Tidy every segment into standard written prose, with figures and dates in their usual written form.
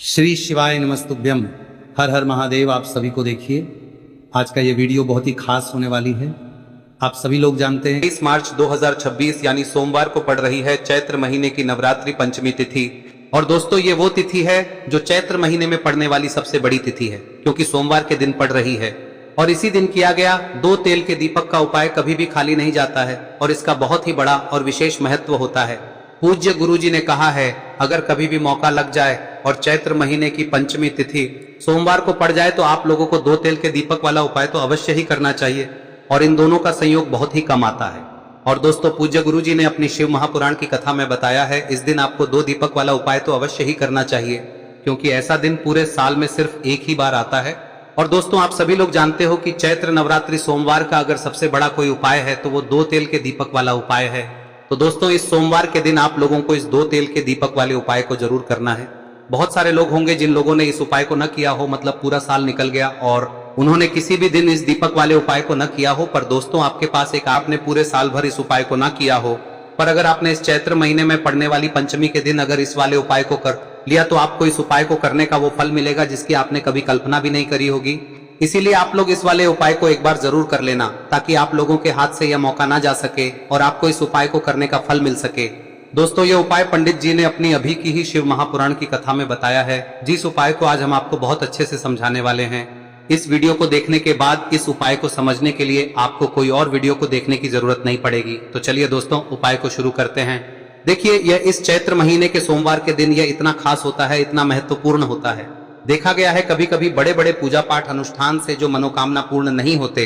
श्री शिवाय नमस्तुभ्यम। हर हर महादेव। आप सभी को देखिए, आज का ये वीडियो बहुत ही खास होने वाली है। आप सभी लोग जानते हैं 20 मार्च 2026 यानी सोमवार को पड़ रही है चैत्र महीने की नवरात्रि पंचमी तिथि। और दोस्तों ये वो तिथि है जो चैत्र महीने में पड़ने वाली सबसे बड़ी तिथि है, क्योंकि सोमवार के दिन पड़ रही है। और इसी दिन किया गया 2 तेल के दीपक का उपाय कभी भी खाली नहीं जाता है और इसका बहुत ही बड़ा और विशेष महत्व होता है। पूज्य गुरुजी ने कहा है, अगर कभी भी मौका लग जाए और चैत्र महीने की पंचमी तिथि सोमवार को पड़ जाए तो आप लोगों को 2 तेल के दीपक वाला उपाय तो अवश्य ही करना चाहिए। और इन दोनों का संयोग बहुत ही कम आता है। और दोस्तों पूज्य गुरुजी ने अपनी शिव महापुराण की कथा में बताया है, इस दिन आपको 2 दीपक वाला उपाय तो अवश्य ही करना चाहिए, क्योंकि ऐसा दिन पूरे साल में सिर्फ एक ही बार आता है। और दोस्तों आप सभी लोग जानते हो कि चैत्र नवरात्रि सोमवार का अगर सबसे बड़ा कोई उपाय है तो वो 2 तेल के दीपक वाला उपाय है। तो दोस्तों इस सोमवार के दिन आप लोगों को इस 2 तेल के दीपक वाले उपाय को जरूर करना है। बहुत सारे लोग होंगे जिन लोगों ने इस उपाय को न किया हो, मतलब पूरा साल निकल गया और उन्होंने किसी भी दिन इस दीपक वाले उपाय को न किया हो। पर दोस्तों आपके पास एक आपने पूरे साल भर इस उपाय को न किया हो, पर अगर आपने इस चैत्र महीने में पड़ने वाली पंचमी के दिन अगर इस वाले उपाय को कर लिया तो आपको इस उपाय को करने का वो फल मिलेगा जिसकी आपने कभी कल्पना भी नहीं करी होगी। इसीलिए आप लोग इस वाले उपाय को एक बार जरूर कर लेना, ताकि आप लोगों के हाथ से यह मौका ना जा सके और आपको इस उपाय को करने का फल मिल सके। दोस्तों ये उपाय पंडित जी ने अपनी अभी की ही शिव महापुराण की कथा में बताया है, जिस उपाय को आज हम आपको बहुत अच्छे से समझाने वाले हैं। इस वीडियो को देखने के बाद इस उपाय को समझने के लिए आपको कोई और वीडियो को देखने की जरूरत नहीं पड़ेगी। तो चलिए दोस्तों उपाय को शुरू करते हैं। देखिए यह इस चैत्र महीने के सोमवार के दिन यह इतना खास होता है, इतना महत्वपूर्ण होता है। देखा गया है कभी कभी बड़े बड़े पूजा पाठ अनुष्ठान से जो मनोकामना पूर्ण नहीं होते,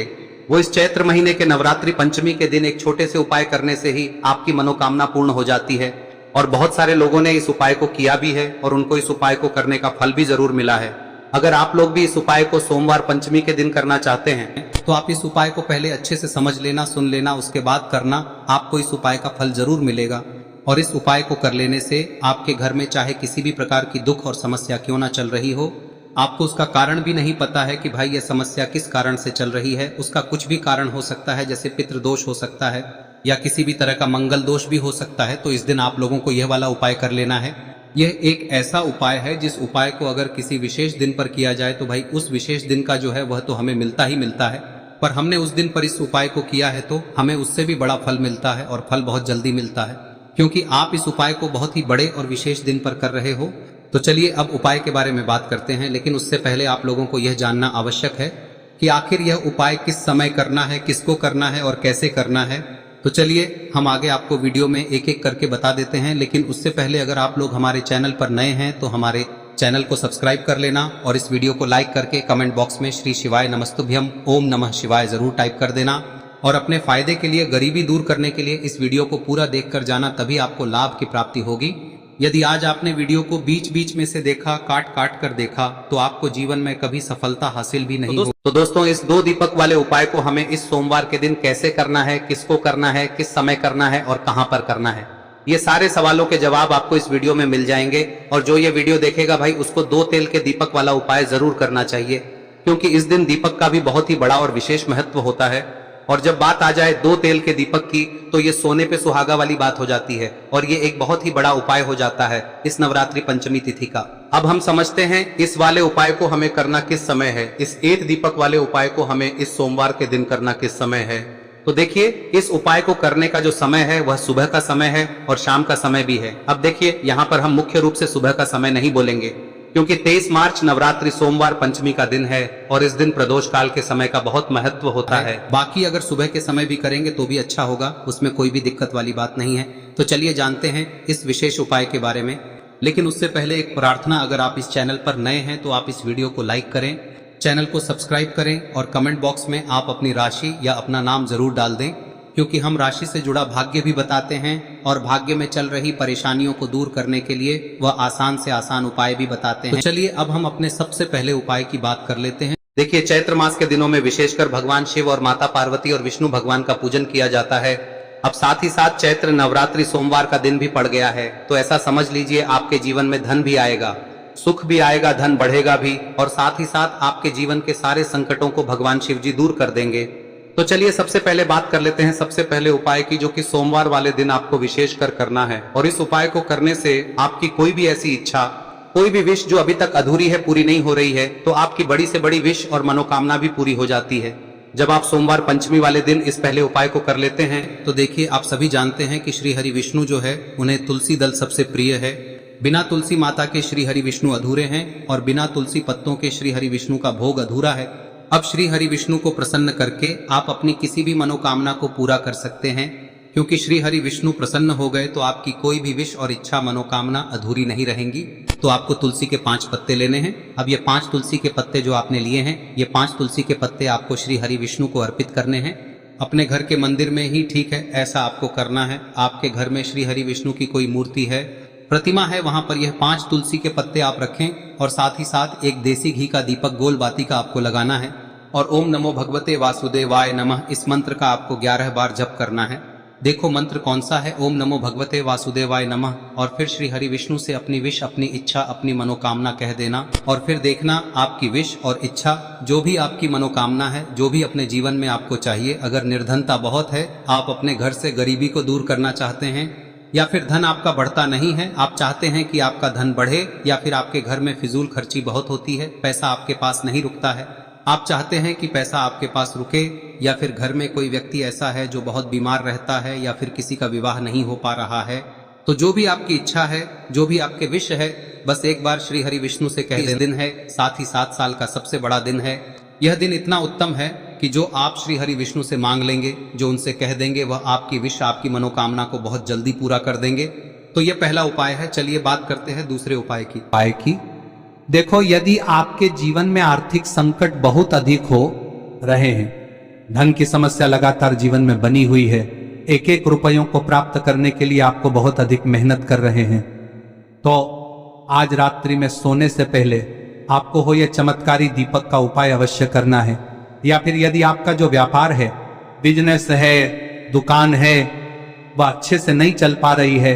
वो इस चैत्र महीने के नवरात्रि पंचमी के दिन एक छोटे से उपाय करने से ही आपकी मनोकामना पूर्ण हो जाती है। और बहुत सारे लोगों ने इस उपाय को किया भी है और उनको इस उपाय को करने का फल भी जरूर मिला है। अगर आप लोग भी इस उपाय को सोमवार पंचमी के दिन करना चाहते हैं तो आप इस उपाय को पहले अच्छे से समझ लेना, सुन लेना, उसके बाद करना। आपको इस उपाय का फल जरूर मिलेगा। और इस उपाय को कर लेने से आपके घर में चाहे किसी भी प्रकार की दुख और समस्या क्यों ना चल रही हो, आपको उसका कारण भी नहीं पता है कि भाई यह समस्या किस कारण से चल रही है, उसका कुछ भी कारण हो सकता है, जैसे पितृदोष हो सकता है या किसी भी तरह का मंगल दोष भी हो सकता है। तो इस दिन आप लोगों को यह वाला उपाय कर लेना है। यह एक ऐसा उपाय है जिस उपाय को अगर किसी विशेष दिन पर किया जाए तो भाई उस विशेष दिन का जो है वह तो हमें मिलता ही मिलता है, पर हमने उस दिन पर इस उपाय को किया है तो हमें उससे भी बड़ा फल मिलता है और फल बहुत जल्दी मिलता है, क्योंकि आप इस उपाय को बहुत ही बड़े और विशेष दिन पर कर रहे हो। तो चलिए अब उपाय के बारे में बात करते हैं, लेकिन उससे पहले आप लोगों को यह जानना आवश्यक है कि आखिर यह उपाय किस समय करना है, किसको करना है और कैसे करना है। तो चलिए हम आगे आपको वीडियो में एक एक करके बता देते हैं, लेकिन उससे पहले अगर आप लोग हमारे चैनल पर नए हैं तो हमारे चैनल को सब्सक्राइब कर लेना और इस वीडियो को लाइक करके कमेंट बॉक्स में श्री शिवाय नमस्तुभ्यम ओम नमः शिवाय जरूर टाइप कर देना। और अपने फायदे के लिए, गरीबी दूर करने के लिए इस वीडियो को पूरा देखकर जाना, तभी आपको लाभ की प्राप्ति होगी। यदि आज आपने वीडियो को बीच बीच में से देखा, काट काट कर देखा, तो आपको जीवन में कभी सफलता हासिल भी नहीं होगी। तो दोस्तों इस 2 दीपक वाले उपाय को हमें इस सोमवार के दिन कैसे करना है, किसको करना है, किस समय करना है और कहां पर करना है, ये सारे सवालों के जवाब आपको इस वीडियो में मिल जाएंगे। और जो ये वीडियो देखेगा भाई उसको 2 तेल के दीपक वाला उपाय जरूर करना चाहिए, क्योंकि इस दिन दीपक का भी बहुत ही बड़ा और विशेष महत्व होता है। और जब बात आ जाए 2 तेल के दीपक की तो ये सोने पे सुहागा वाली बात हो जाती है और ये एक बहुत ही बड़ा उपाय हो जाता है इस नवरात्रि पंचमी तिथि का। अब हम समझते हैं इस वाले उपाय को हमें करना किस समय है, इस 1 दीपक वाले उपाय को हमें इस सोमवार के दिन करना किस समय है। तो देखिए इस उपाय को करने का जो समय है वह सुबह का समय है और शाम का समय भी है। अब देखिए यहाँ पर हम मुख्य रूप से सुबह का समय नहीं बोलेंगे, क्योंकि 23 मार्च नवरात्रि सोमवार पंचमी का दिन है और इस दिन प्रदोष काल के समय का बहुत महत्व होता है। बाकी अगर सुबह के समय भी करेंगे तो भी अच्छा होगा, उसमें कोई भी दिक्कत वाली बात नहीं है। तो चलिए जानते हैं इस विशेष उपाय के बारे में। लेकिन उससे पहले एक प्रार्थना, अगर आप इस चैनल पर नए हैं तो आप इस वीडियो को लाइक करें, चैनल को सब्सक्राइब करें और कमेंट बॉक्स में आप अपनी राशि या अपना नाम जरूर डाल दें, क्योंकि हम राशि से जुड़ा भाग्य भी बताते हैं और भाग्य में चल रही परेशानियों को दूर करने के लिए वह आसान से आसान उपाय भी बताते हैं। तो चलिए अब हम अपने सबसे पहले उपाय की बात कर लेते हैं। देखिए चैत्र मास के दिनों में विशेषकर भगवान शिव और माता पार्वती और विष्णु भगवान का पूजन किया जाता है। अब साथ ही साथ चैत्र नवरात्रि सोमवार का दिन भी पड़ गया है, तो ऐसा समझ लीजिए आपके जीवन में धन भी आएगा, सुख भी आएगा, धन बढ़ेगा भी, और साथ ही साथ आपके जीवन के सारे संकटों को भगवान शिव जी दूर कर देंगे। तो चलिए सबसे पहले बात कर लेते हैं सबसे पहले उपाय की, जो कि सोमवार वाले दिन आपको विशेष कर करना है। और इस उपाय को करने से आपकी कोई भी ऐसी इच्छा कोई भी विश जो अभी तक अधूरी है, पूरी नहीं हो रही है, तो आपकी बड़ी से बड़ी विश और मनोकामना भी पूरी हो जाती है जब आप सोमवार पंचमी वाले दिन इस पहले उपाय को कर लेते हैं। तो देखिए, आप सभी जानते हैं कि श्री हरि विष्णु जो है उन्हें तुलसी दल सबसे प्रिय है। बिना तुलसी माता के श्री हरि विष्णु अधूरे हैं और बिना तुलसी पत्तों के श्री हरि विष्णु का भोग अधूरा है। अब श्री हरि विष्णु को प्रसन्न करके आप अपनी किसी भी मनोकामना को पूरा कर सकते हैं, क्योंकि श्री हरि विष्णु प्रसन्न हो गए तो आपकी कोई भी विश और इच्छा मनोकामना अधूरी नहीं रहेंगी। तो आपको तुलसी के 5 पत्ते लेने हैं। अब ये 5 तुलसी के पत्ते जो आपने लिए हैं, ये 5 तुलसी के पत्ते आपको श्री हरि विष्णु को अर्पित करने हैं। अपने घर के मंदिर में ही ठीक है, ऐसा आपको करना है। आपके घर में श्री हरि विष्णु की कोई मूर्ति है, प्रतिमा है, वहां पर यह 5 तुलसी के पत्ते आप रखें और साथ ही साथ एक देसी घी का दीपक गोल बाती का आपको लगाना है और ओम नमो भगवते वासुदेवाय नमः इस मंत्र का आपको 11 बार जप करना है। देखो मंत्र कौन सा है, ओम नमो भगवते वासुदेवाय नमः, और फिर श्री हरि विष्णु से अपनी विश, अपनी इच्छा, अपनी मनोकामना कह देना और फिर देखना आपकी विश और इच्छा, जो भी आपकी मनोकामना है, जो भी अपने जीवन में आपको चाहिए। अगर निर्धनता बहुत है, आप अपने घर से गरीबी को दूर करना चाहते हैं, या फिर धन आपका बढ़ता नहीं है, आप चाहते हैं कि आपका धन बढ़े, या फिर आपके घर में फिजूल खर्ची बहुत होती है, पैसा आपके पास नहीं रुकता है, आप चाहते हैं कि पैसा आपके पास रुके, या फिर घर में कोई व्यक्ति ऐसा है जो बहुत बीमार रहता है, या फिर किसी का विवाह नहीं हो पा रहा है, तो जो भी आपकी इच्छा है, जो भी आपके विश है, बस एक बार श्री हरि विष्णु से कह दें। दिन है, साथ ही 7 साल का सबसे बड़ा दिन है। यह दिन इतना उत्तम है कि जो आप श्री हरि विष्णु से मांग लेंगे, जो उनसे कह देंगे, वह आपकी विश, आपकी मनोकामना को बहुत जल्दी पूरा कर देंगे। तो यह पहला उपाय है। चलिए बात करते हैं दूसरे उपाय की। देखो, यदि आपके जीवन में आर्थिक संकट बहुत अधिक हो रहे हैं, धन की समस्या लगातार जीवन में बनी हुई है, एक एक रुपयों को प्राप्त करने के लिए आपको बहुत अधिक मेहनत कर रहे हैं, तो आज रात्रि में सोने से पहले आपको हो यह चमत्कारी दीपक का उपाय अवश्य करना है। या फिर यदि आपका जो व्यापार है, बिजनेस है, दुकान है, वह अच्छे से नहीं चल पा रही है,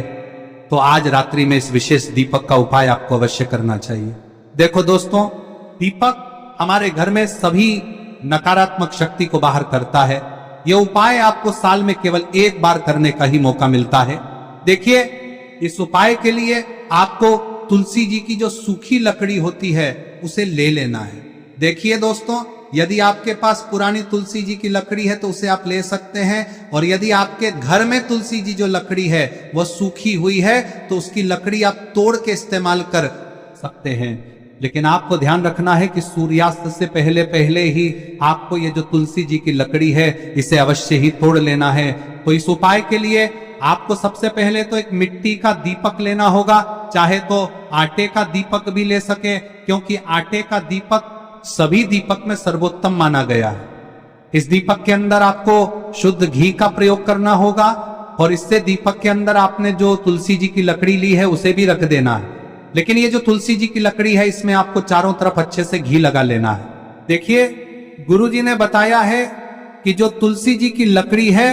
तो आज रात्रि में इस विशेष दीपक का उपाय आपको अवश्य करना चाहिए। देखो दोस्तों, दीपक हमारे घर में सभी नकारात्मक शक्ति को बाहर करता है। यह उपाय आपको साल में केवल 1 बार करने का ही मौका मिलता है। देखिए, इस उपाय के लिए आपको तुलसी जी की जो सूखी लकड़ी होती है उसे ले लेना है। देखिए दोस्तों, यदि आपके पास पुरानी तुलसी जी की लकड़ी है तो उसे आप ले सकते हैं, और यदि आपके घर में तुलसी जी जो लकड़ी है वह सूखी हुई है तो उसकी लकड़ी आप तोड़ के इस्तेमाल कर सकते हैं। लेकिन आपको ध्यान रखना है कि सूर्यास्त से पहले पहले ही आपको ये जो तुलसी जी की लकड़ी है इसे अवश्य ही तोड़ लेना है। तो इस उपाय के लिए आपको सबसे पहले तो एक मिट्टी का दीपक लेना होगा, चाहे तो आटे का दीपक भी ले सके, क्योंकि आटे का दीपक सभी दीपक में सर्वोत्तम माना गया है। इस दीपक के अंदर आपको शुद्ध घी का प्रयोग करना होगा, और इससे दीपक के अंदर आपने जो तुलसी जी की लकड़ी ली है उसे भी रख देना है। लेकिन ये जो तुलसी जी की लकड़ी है, इसमें आपको चारों तरफ अच्छे से घी लगा लेना है। देखिए, गुरुजी ने बताया है कि जो तुलसी जी की लकड़ी है,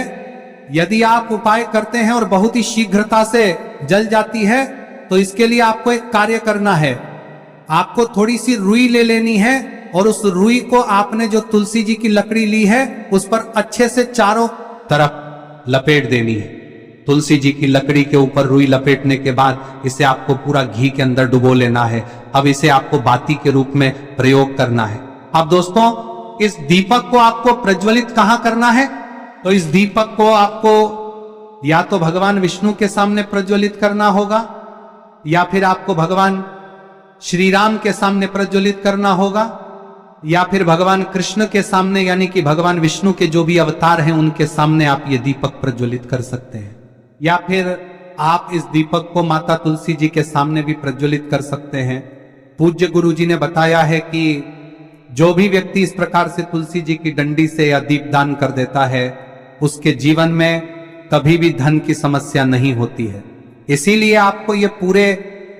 यदि आप उपाय करते हैं और बहुत ही शीघ्रता से जल जाती है, तो इसके लिए आपको एक कार्य करना है। आपको थोड़ी सी रुई ले लेनी है और उस रुई को आपने जो तुलसी जी की लकड़ी ली है उस पर अच्छे से चारों तरफ लपेट देनी है। तुलसी जी की लकड़ी के ऊपर रुई लपेटने के बाद इसे आपको पूरा घी के अंदर डुबो लेना है। अब इसे आपको बाती के रूप में प्रयोग करना है। अब दोस्तों, इस दीपक को आपको प्रज्वलित कहां करना है? तो इस दीपक को आपको या तो भगवान विष्णु के सामने प्रज्वलित करना होगा, या फिर आपको भगवान श्री राम के सामने प्रज्वलित करना होगा, या फिर भगवान कृष्ण के सामने, यानी कि भगवान विष्णु के जो भी अवतार हैं उनके सामने आप ये दीपक प्रज्वलित कर सकते हैं। या फिर आप इस दीपक को माता तुलसी जी के सामने भी प्रज्वलित कर सकते हैं। पूज्य गुरु जी ने बताया है कि जो भी व्यक्ति इस प्रकार से तुलसी जी की डंडी से या दीपदान कर देता है, उसके जीवन में कभी भी धन की समस्या नहीं होती है। इसीलिए आपको ये पूरे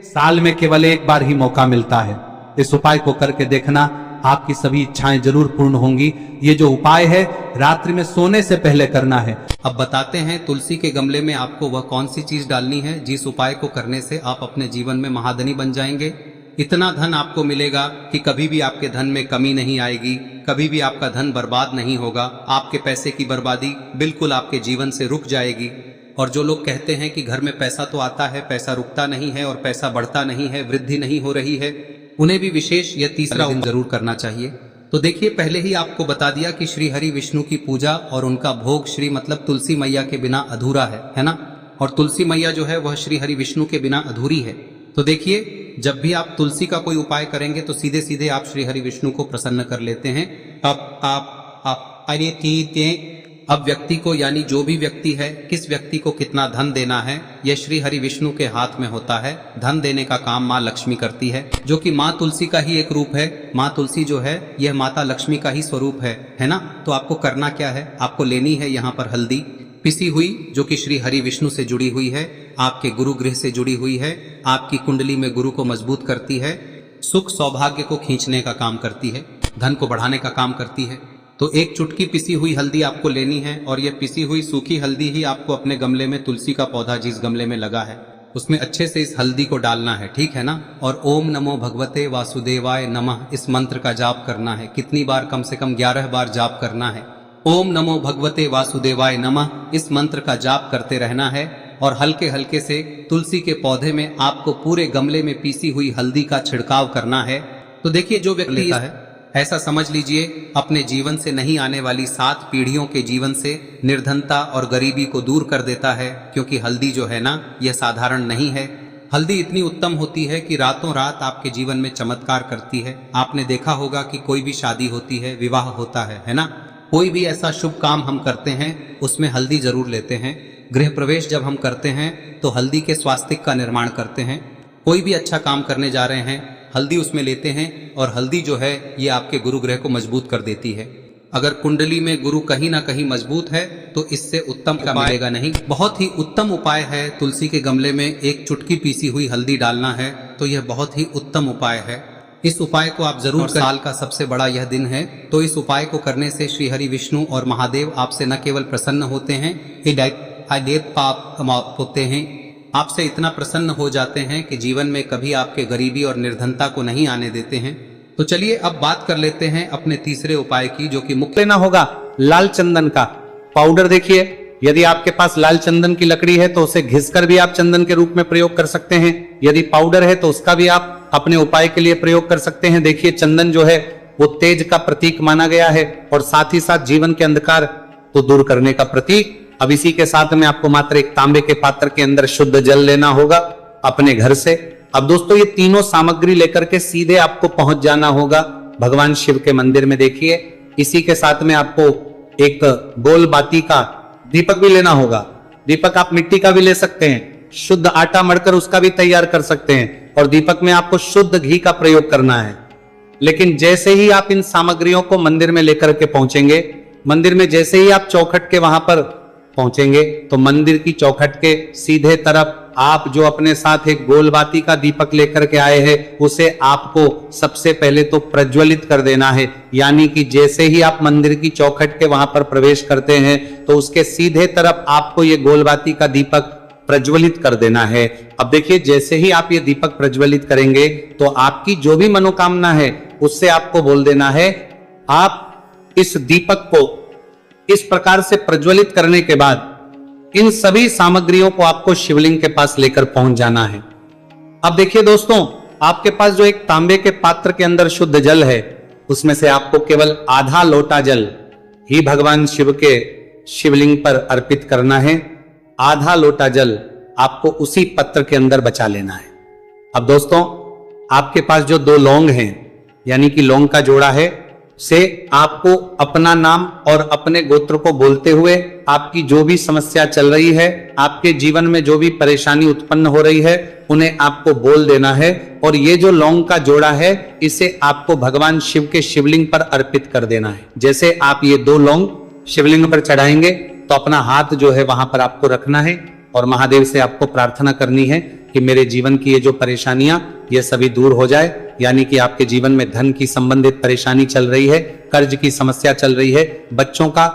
साल में केवल 1 बार ही मौका मिलता है। इस उपाय को करके देखना, आपकी सभी इच्छाएं जरूर पूर्ण होंगी। ये जो उपाय है रात्रि में सोने से पहले करना है। अब बताते हैं तुलसी के गमले में आपको वह कौन सी चीज डालनी है जिस उपाय को करने से आप अपने जीवन में महाधनी बन जाएंगे। इतना धन आपको मिलेगा कि कभी भी आपके धन में कमी नहीं आएगी, कभी भी आपका धन बर्बाद नहीं होगा। आपके पैसे की बर्बादी बिल्कुल आपके जीवन से रुक जाएगी। और जो लोग कहते हैं कि घर में पैसा तो आता है, पैसा रुकता नहीं है और पैसा बढ़ता नहीं है, वृद्धि नहीं हो रही है, उन्हें भी विशेष यह तीसरा दिन जरूर करना चाहिए। तो देखिए, पहले ही आपको बता दिया कि श्री हरि विष्णु की पूजा और उनका भोग श्री मतलब तुलसी मैया के बिना अधूरा है ना। और तुलसी मैया जो है वह श्री हरि विष्णु के बिना अधूरी है। तो देखिए, जब भी आप तुलसी का कोई उपाय करेंगे तो सीधे सीधे आप श्री हरि विष्णु को प्रसन्न कर लेते हैं। अब व्यक्ति को, यानी जो भी व्यक्ति है, किस व्यक्ति को कितना धन देना है, यह श्री हरि विष्णु के हाथ में होता है। धन देने का काम माँ लक्ष्मी करती है, जो कि माँ तुलसी का ही एक रूप है। माँ तुलसी जो है यह माता लक्ष्मी का ही स्वरूप है ना। तो आपको करना क्या है, आपको लेनी है यहाँ पर हल्दी पिसी हुई, जो कि श्री हरि विष्णु से जुड़ी हुई है, आपके गुरु गृह से जुड़ी हुई है, आपकी कुंडली में गुरु को मजबूत करती है, सुख सौभाग्य को खींचने का काम करती है, धन को बढ़ाने का काम करती है। तो एक चुटकी पिसी हुई हल्दी आपको लेनी है और यह पिसी हुई सूखी हल्दी ही आपको अपने गमले में, तुलसी का पौधा जिस गमले में लगा है उसमें अच्छे से इस हल्दी को डालना है, ठीक है ना। और ओम नमो भगवते वासुदेवाय नमः इस मंत्र का जाप करना है। कितनी बार? कम से कम 11 बार जाप करना है। ओम नमो भगवते वासुदेवाय नमः इस मंत्र का जाप करते रहना है और हल्के हल्के से तुलसी के पौधे में आपको पूरे गमले में पीसी हुई हल्दी का छिड़काव करना है। तो देखिए, जो व्यक्ति लेता है, ऐसा समझ लीजिए अपने जीवन से नहीं आने वाली 7 पीढ़ियों के जीवन से निर्धनता और गरीबी को दूर कर देता है। क्योंकि हल्दी जो है ना, यह साधारण नहीं है। हल्दी इतनी उत्तम होती है कि रातों रात आपके जीवन में चमत्कार करती है। आपने देखा होगा कि कोई भी शादी होती है, विवाह होता है ना, कोई भी ऐसा शुभ काम हम करते हैं उसमें हल्दी जरूर लेते हैं। गृह प्रवेश जब हम करते हैं तो हल्दी के स्वास्तिक का निर्माण करते हैं। कोई भी अच्छा काम करने जा रहे हैं, हल्दी उसमें लेते हैं और हल्दी जो है ये आपके गुरु ग्रह को मजबूत कर देती है। अगर कुंडली में गुरु कहीं ना कहीं मजबूत है तो इससे उत्तम का मिलेगा नहीं। बहुत ही उत्तम उपाय है, तुलसी के गमले में एक चुटकी पीसी हुई हल्दी डालना है, तो यह बहुत ही उत्तम उपाय है। इस उपाय को आप जरूर, साल का सबसे बड़ा यह दिन है, तो इस उपाय को करने से श्री हरि विष्णु और महादेव आपसे न केवल प्रसन्न होते हैं, पाप होते हैं, आपसे इतना प्रसन्न हो जाते हैं कि जीवन में कभी आपके गरीबी और निर्धनता को नहीं आने देते हैं। तो चलिए अब बात कर लेते हैं अपने तीसरे उपाय की, जो कि मुख्य लेना होगा लाल चंदन का पाउडर। देखिए, यदि आपके पास लाल चंदन की लकड़ी है तो उसे घिसकर भी आप चंदन के रूप में प्रयोग कर सकते हैं। यदि पाउडर है तो उसका भी आप अपने उपाय के लिए प्रयोग कर सकते हैं। देखिए, चंदन जो है वो तेज का प्रतीक माना गया है और साथ ही साथ जीवन के अंधकार को दूर करने का प्रतीक। अब इसी के साथ में आपको मात्र एक तांबे के पात्र के अंदर शुद्ध जल लेना होगा अपने घर से। अब दोस्तों, ये तीनों सामग्री लेकर के सीधे आपको पहुंच जाना होगा भगवान शिव के मंदिर में। देखिए, इसी के साथ में आपको एक गोल बाती का दीपक भी लेना होगा। दीपक आप मिट्टी का भी ले सकते हैं, शुद्ध आटा मढ़कर उसका भी तैयार कर सकते हैं और दीपक में आपको शुद्ध घी का प्रयोग करना है। लेकिन जैसे ही आप इन सामग्रियों को मंदिर में लेकर के पहुंचेंगे, मंदिर में जैसे ही आप चौखट के वहां पर पहुंचेंगे तो मंदिर की चौखट के सीधे तरफ आप जो अपने साथ एक गोलबाती का दीपक लेकर के आए हैं उसे आपको सबसे पहले तो प्रज्वलित कर देना है। यानी कि जैसे ही आप मंदिर की चौखट के वहां पर प्रवेश करते हैं तो उसके सीधे तरफ आपको ये गोलबाती का दीपक प्रज्वलित कर देना है। अब देखिए, जैसे ही आप ये दीपक प्रज्वलित करेंगे तो आपकी जो भी मनोकामना है उससे आपको बोल देना है। आप इस दीपक को इस प्रकार से प्रज्वलित करने के बाद इन सभी सामग्रियों को आपको शिवलिंग के पास लेकर पहुंच जाना है। अब देखिए दोस्तों, आपके पास जो एक तांबे के पात्र के अंदर शुद्ध जल है उसमें से आपको केवल आधा लोटा जल ही भगवान शिव के शिवलिंग पर अर्पित करना है। आधा लोटा जल आपको उसी पत्र के अंदर बचा लेना है। अब दोस्तों, आपके पास जो 2 लौंग हैं, यानी कि लौंग का जोड़ा है, से आपको अपना नाम और अपने गोत्र को बोलते हुए आपकी जो भी समस्या चल रही है, आपके जीवन में जो भी परेशानी उत्पन्न हो रही है, उन्हें आपको बोल देना है। और ये जो लौंग का जोड़ा है इसे आपको भगवान शिव के शिवलिंग पर अर्पित कर देना है। जैसे आप ये 2 लौंग शिवलिंग पर चढ़ाएंगे तो अपना हाथ जो है वहां पर आपको रखना है और महादेव से आपको प्रार्थना करनी है कि मेरे जीवन की ये जो परेशानियां ये सभी दूर हो जाए। यानी कि आपके जीवन में धन की संबंधित परेशानी चल रही है, कर्ज की समस्या चल रही है, बच्चों का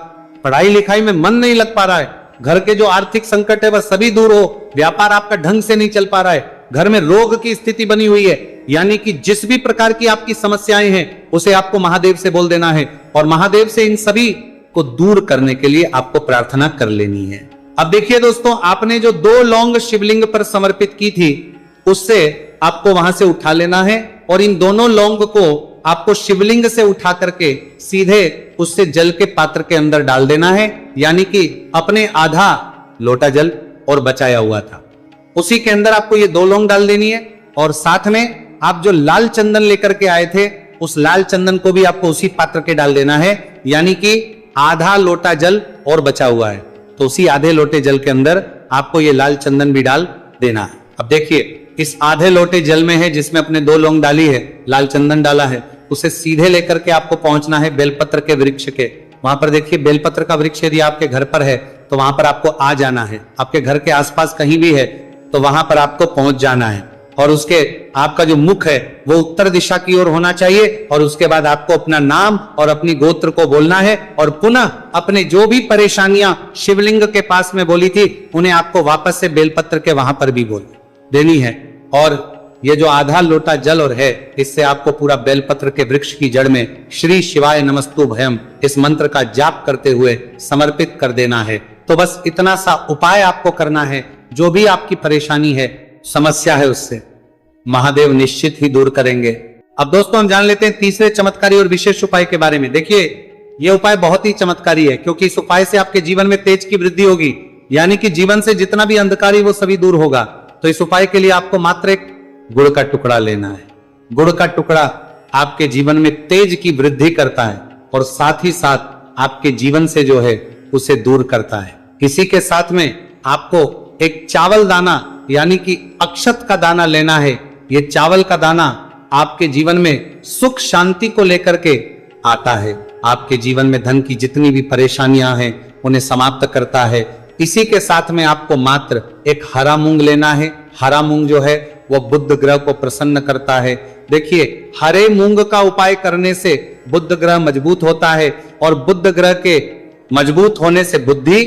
पढ़ाई लिखाई में मन नहीं लग पा रहा है, घर के जो आर्थिक संकट है वह सभी दूर हो, व्यापार आपका ढंग से नहीं चल पा रहा है, घर में रोग की स्थिति बनी हुई है, यानी कि जिस भी प्रकार की आपकी समस्याएं हैं उसे आपको महादेव से बोल देना है और महादेव से इन सभी को दूर करने के लिए आपको प्रार्थना कर लेनी है। अब देखिए दोस्तों, आपने जो 2 लौंग शिवलिंग पर समर्पित की थी, उससे आपको वहां से उठा लेना है और इन दोनों लौंग को आपको शिवलिंग से उठा करके सीधे उससे जल के पात्र के अंदर डाल देना है। यानी कि अपने आधा लोटा जल और बचाया हुआ था उसी के अंदर आपको ये 2 लौंग डाल देनी है। और साथ में आप जो लाल चंदन लेकर के आए थे, उस लाल चंदन को भी आपको उसी पात्र के डाल देना है। यानी कि आधा लोटा जल और बचा हुआ है, तो उसी आधे लोटे जल के अंदर आपको ये लाल चंदन भी डाल देना है। अब देखिए, इस आधे लोटे जल में है जिसमें अपने 2 लौंग डाली है, लाल चंदन डाला है, उसे सीधे लेकर के आपको पहुंचना है बेलपत्र के वृक्ष के। वहां पर देखिए, बेलपत्र का वृक्ष यदि आपके घर पर है तो वहां पर आपको आ जाना है। आपके घर के आसपास कहीं भी है तो वहां पर आपको पहुंच जाना है और उसके आपका जो मुख है वो उत्तर दिशा की ओर होना चाहिए। और उसके बाद आपको अपना नाम और अपनी गोत्र को बोलना है और पुनः अपने जो भी परेशानियां शिवलिंग के पास में बोली थी उन्हें आपको वापस से बेलपत्र के वहां पर भी बोल देनी है। और ये जो आधा लोटा जल और है, इससे आपको पूरा बेलपत्र के वृक्ष की जड़ में श्री शिवाय नमस्तु भयम इस मंत्र का जाप करते हुए समर्पित कर देना है। तो बस इतना सा उपाय आपको करना है। जो भी आपकी परेशानी है, समस्या है, उससे महादेव निश्चित ही दूर करेंगे। अब दोस्तों, हम जान लेते हैं तीसरे चमत्कारी और विशेष उपाय के बारे में। देखिए, यह उपाय बहुत ही चमत्कारी है, क्योंकि इस उपाय से आपके जीवन में तेज की वृद्धि होगी। यानी कि जीवन से जितना भी अंधकारी वो सभी दूर होगा। तो इस उपाय के लिए आपको मात्र एक गुड़ का टुकड़ा लेना है। गुड़ का टुकड़ा आपके जीवन में तेज की वृद्धि करता है और साथ ही साथ आपके जीवन से जो है उसे दूर करता है। इसी के साथ में आपको एक चावल दाना यानी कि अक्षत का दाना लेना है। ये चावल का दाना आपके जीवन में सुख शांति को लेकर के आता है। आपके जीवन में धन की जितनी भी परेशानियां हैं उन्हें समाप्त करता है। इसी के साथ में आपको मात्र एक हरा मूंग लेना है। हरा मूंग जो है वो बुध ग्रह को प्रसन्न करता है। देखिए, हरे मूंग का उपाय करने से बुध ग्रह मजबूत होता है और बुध ग्रह के मजबूत होने से बुद्धि,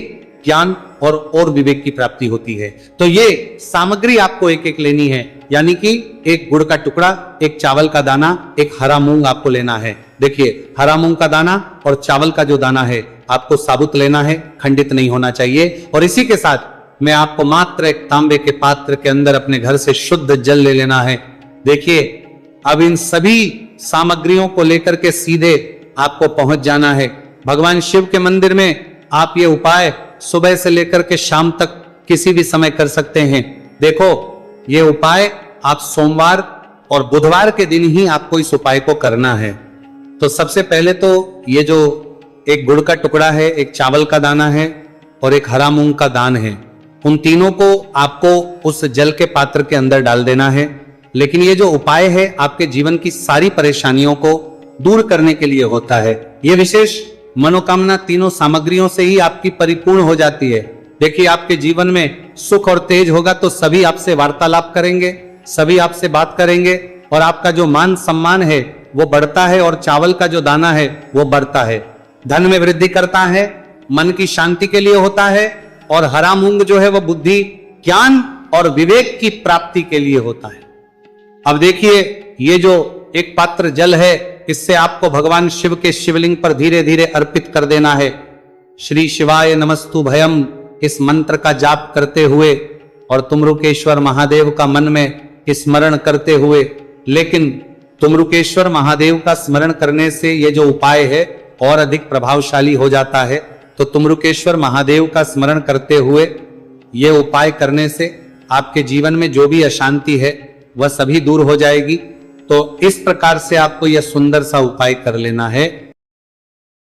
ज्ञान और विवेक की प्राप्ति होती है। तो ये सामग्री आपको एक एक लेनी है। यानी कि एक गुड़ का टुकड़ा, एक चावल का दाना, एक हरा मूंग आपको लेना है। देखिए, हरा मूंग का दाना और चावल का जो दाना है आपको साबुत लेना है, खंडित नहीं होना चाहिए। और इसी के साथ मैं आपको मात्र एक तांबे के पात्र के अंदर अपने घर से शुद्ध जल ले लेना है। देखिए, अब इन सभी सामग्रियों को लेकर के सीधे आपको पहुंच जाना है भगवान शिव के मंदिर में। आप ये उपाय सुबह से लेकर के शाम तक किसी भी समय कर सकते हैं। देखो, ये उपाय आप सोमवार और बुधवार के दिन ही आपको इस उपाय को करना है। तो सबसे पहले तो ये जो एक गुड़ का टुकड़ा है, एक चावल का दाना है और एक हरा मूंग का दान है, उन तीनों को आपको उस जल के पात्र के अंदर डाल देना है। लेकिन ये जो उपाय है आपके जीवन की सारी परेशानियों को दूर करने के लिए होता है। ये विशेष मनोकामना तीनों सामग्रियों से ही आपकी परिपूर्ण हो जाती है। देखिए, आपके जीवन में सुख और तेज होगा तो सभी आपसे वार्तालाप करेंगे, सभी आपसे बात करेंगे और आपका जो मान सम्मान है वो बढ़ता है और चावल का जो दाना है वो बढ़ता है। धन में वृद्धि करता है, मन की शांति के लिए होता है और हरा मूंग जो है वो बुद्धि, ज्ञान और विवेक की प्राप्ति के लिए होता है। अब देखिए, ये जो एक पात्र जल है इससे आपको भगवान शिव के शिवलिंग पर धीरे धीरे अर्पित कर देना है। श्री शिवाय नमस्तु भयम इस मंत्र का जाप करते हुए और तुमरुकेश्वर महादेव का मन में स्मरण करते हुए। लेकिन तुमरुकेश्वर महादेव का स्मरण करने से ये जो उपाय है और अधिक प्रभावशाली हो जाता है। तो तुमरुकेश्वर महादेव का स्मरण करते हुए ये उपाय करने से आपके जीवन में जो भी अशांति है वह सभी दूर हो जाएगी। तो इस प्रकार से आपको यह सुंदर सा उपाय कर लेना है।